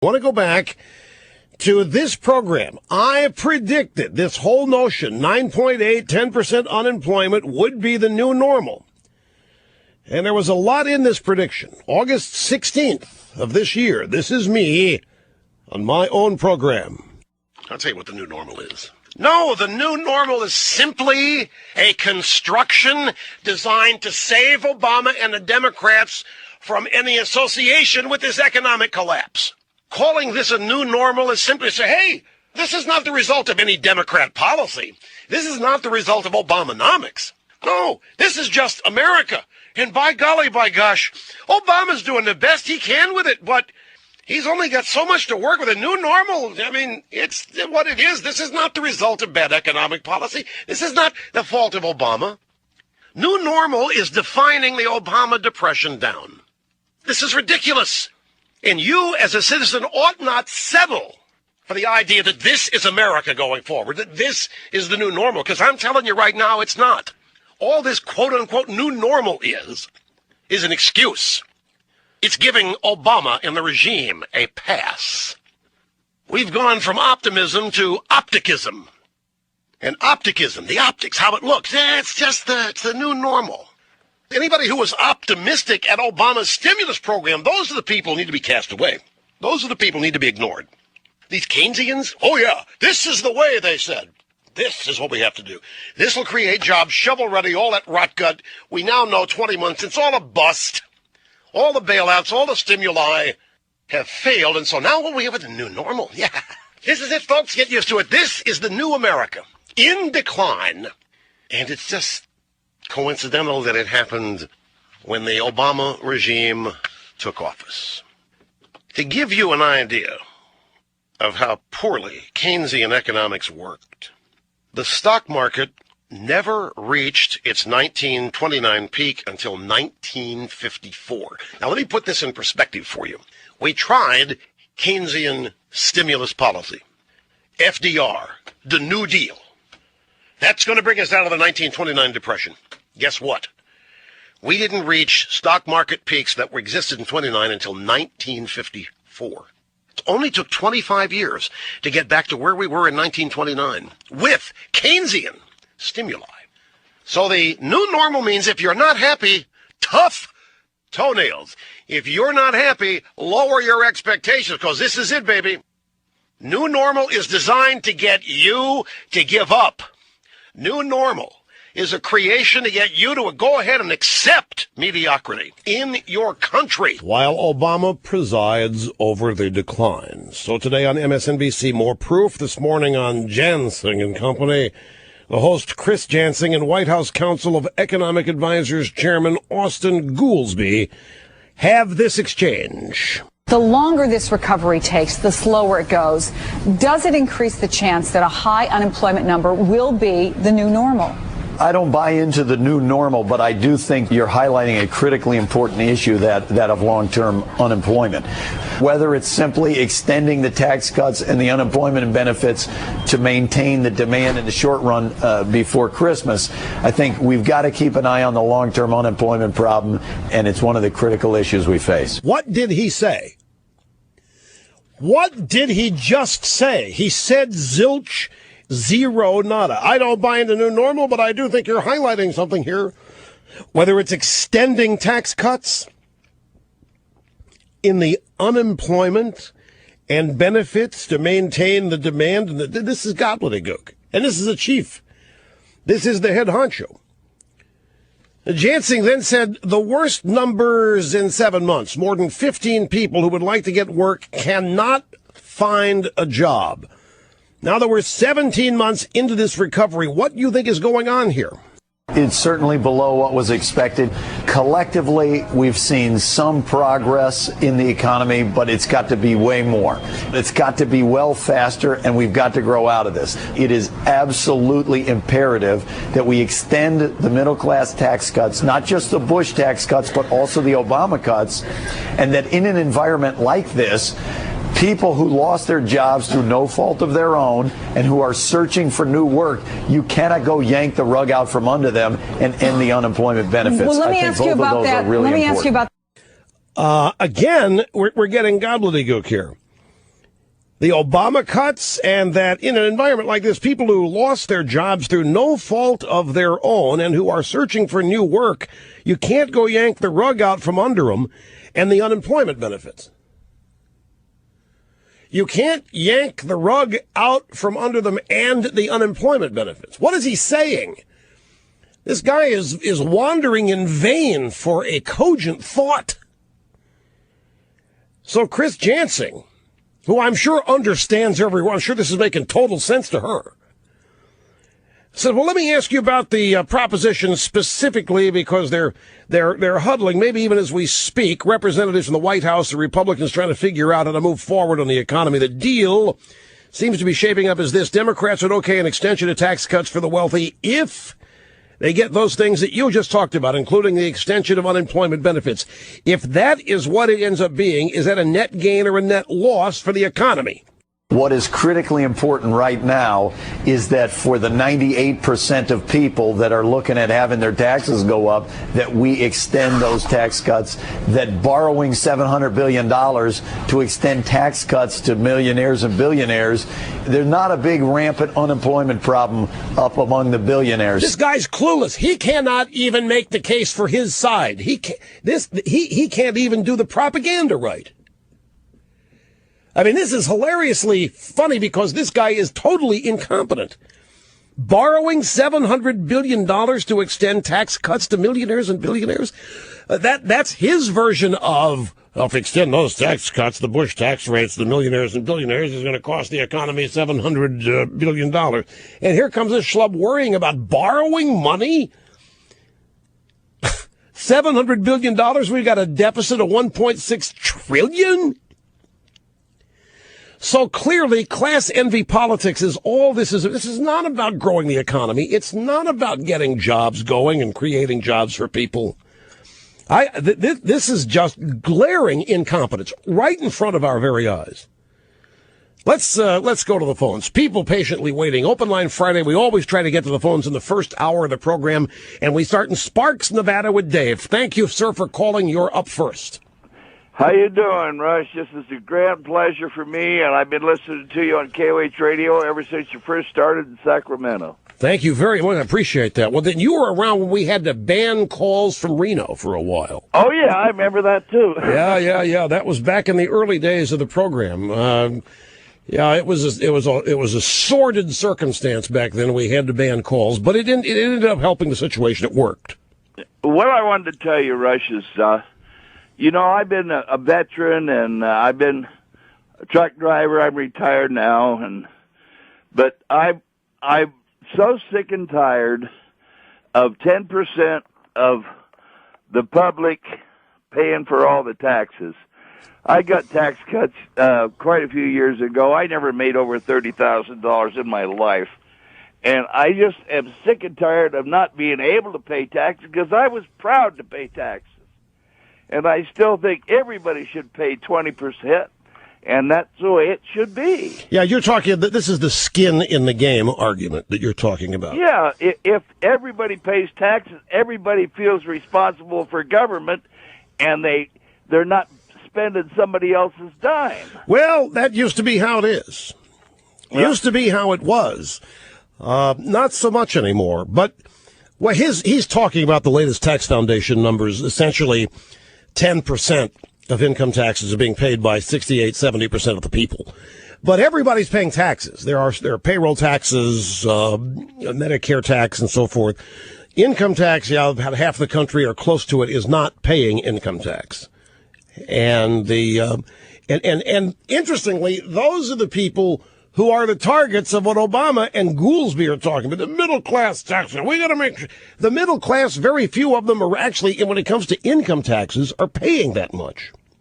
I want to go back to this program. I predicted this whole notion, 9.8, 10% unemployment would be the new normal. And there was a lot in this prediction. August 16th of this year, this is me on my own program. I'll tell you what the new normal is. No, the new normal is simply a construction designed to save Obama and the Democrats from any association with this economic collapse. Calling this a new normal is simply to say, hey, this is not the result of any Democrat policy. This is not the result of Obamanomics. No, this is just America. And by golly, by gosh, Obama's doing the best he can with it, but he's only got so much to work with. A new normal, I mean, it's what it is. This is not the result of bad economic policy. This is not the fault of Obama. New normal is defining the Obama depression down. This is ridiculous. And you, as a citizen, ought not settle for the idea that this is America going forward, that this is the new normal, because I'm telling you right now, it's not. All this quote-unquote new normal is an excuse. It's giving Obama and the regime a pass. We've gone from optimism to opticism. And opticism, the optics, how it looks, it's just it's the new normal. Anybody who was optimistic at Obama's stimulus program, those are the people who need to be cast away. Those are the people who need to be ignored. These Keynesians, oh yeah, this is the way, they said. This is what we have to do. This will create jobs, shovel-ready, all that rot gut. We now know 20 months, it's all a bust. All the bailouts, all the stimuli have failed, and so now what we have is the new normal. Yeah, this is it, folks. Get used to it. This is the new America in decline, and it's just coincidental that it happened when the Obama regime took office. To give you an idea of how poorly Keynesian economics worked, the stock market never reached its 1929 peak until 1954. Now, let me put this in perspective for you. We tried Keynesian stimulus policy, FDR, the New Deal. That's going to bring us out of the 1929 depression. Guess what? We didn't reach stock market peaks that were existed in 29 until 1954. It only took 25 years to get back to where we were in 1929 with Keynesian stimuli. So the new normal means if you're not happy, tough toenails. If you're not happy, lower your expectations, because this is it, baby. New normal is designed to get you to give up. New normal is a creation to get you to go ahead and accept mediocrity in your country, while Obama presides over the decline. So today on MSNBC, more proof this morning on Jansing and Company. The host, Chris Jansing, and White House Council of Economic Advisors Chairman Austin Goolsbee have this exchange. The longer this recovery takes, the slower it goes. Does it increase the chance that a high unemployment number will be the new normal? I don't buy into the new normal, but I do think you're highlighting a critically important issue, that of long-term unemployment. Whether it's simply extending the tax cuts and the unemployment benefits to maintain the demand in the short run before Christmas, I think we've got to keep an eye on the long-term unemployment problem, and it's one of the critical issues we face. What did he say? What did he just say? He said zilch, zero, nada. I don't buy into new normal, but I do think you're highlighting something here. Whether it's extending tax cuts in the unemployment and benefits to maintain the demand. This is gobbledygook. And this is the chief. This is the head honcho. Jansing then said the worst numbers in 7 months. More than 15 people who would like to get work cannot find a job. Now that we're 17 months into this recovery, what do you think is going on here? It's certainly below what was expected. Collectively, we've seen some progress in the economy, but it's got to be way more. It's got to be well faster, and we've got to grow out of this. It is absolutely imperative that we extend the middle-class tax cuts, not just the Bush tax cuts, but also the Obama cuts, and that in an environment like this, people who lost their jobs through no fault of their own and who are searching for new work, you cannot go yank the rug out from under them and end the unemployment benefits. Well, let me ask you about that. Let me ask you about again, we're getting gobbledygook here. the Obama cuts, and that in an environment like this, people who lost their jobs through no fault of their own and who are searching for new work, you can't go yank the rug out from under them, and the unemployment benefits. You can't yank the rug out from under them and the unemployment benefits. What is he saying? This guy is wandering in vain for a cogent thought. So Chris Jansing, who I'm sure understands every word, I'm sure this is making total sense to her, said, well, let me ask you about the proposition specifically, because they're huddling, maybe even as we speak, representatives from the White House, the Republicans trying to figure out how to move forward on the economy. The deal seems to be shaping up as this. Democrats would okay an extension of tax cuts for the wealthy if they get those things that you just talked about, including the extension of unemployment benefits. If that is what it ends up being, is that a net gain or a net loss for the economy? What is critically important right now is that for the 98% of people that are looking at having their taxes go up, that we extend those tax cuts, that borrowing $700 billion to extend tax cuts to millionaires and billionaires, there's not a big rampant unemployment problem up among the billionaires. This guy's clueless. He cannot even make the case for his side. He can't even do the propaganda right. I mean, this is hilariously funny because this guy is totally incompetent. Borrowing $700 billion to extend tax cuts to millionaires and billionaires? That's his version of, well, if we extend those tax cuts, the Bush tax rates, the millionaires and billionaires is going to cost the economy $700 billion. And here comes this schlub worrying about borrowing money? $700 billion? We've got a deficit of $1.6 trillion? So clearly, class envy politics is all this is. This is not about growing the economy. It's not about getting jobs going and creating jobs for people. This is just glaring incompetence right in front of our very eyes. Let's go to the phones. People patiently waiting. Open Line Friday. We always try to get to the phones in the first hour of the program, and we start in Sparks, Nevada with Dave. Thank you, sir, for calling. You're up first. How you doing, Rush? This is a grand pleasure for me, and I've been listening to you on KOH Radio ever since you first started in Sacramento. Thank you very much. I appreciate that. Well, then you were around when we had to ban calls from Reno for a while. Oh, yeah, I remember that, too. Yeah. That was back in the early days of the program. It was a sordid circumstance back then. We had to ban calls, but it ended up helping the situation. It worked. What I wanted to tell you, Rush, is... I've been a veteran, and I've been a truck driver. I'm retired now, but I'm so sick and tired of 10% of the public paying for all the taxes. I got tax cuts quite a few years ago. I never made over $30,000 in my life, and I just am sick and tired of not being able to pay taxes because I was proud to pay taxes. And I still think everybody should pay 20%, and that's the way it should be. Yeah, you're talking, this is the skin in the game argument that you're talking about. Yeah, if everybody pays taxes, everybody feels responsible for government, and they're not spending somebody else's dime. Well, that used to be how it is. Used to be how it was. Not so much anymore. But well, he's talking about the latest tax foundation numbers, essentially 10% of income taxes are being paid by 68-70% of the people. But everybody's paying taxes. There are payroll taxes, Medicare tax, and so forth. Income tax, about half the country or close to it is not paying income tax. And and interestingly, those are the people who are the targets of what Obama and Goolsbee are talking about, the middle class taxes. We got to make sure the middle class, very few of them are actually, when it comes to income taxes, are paying that much.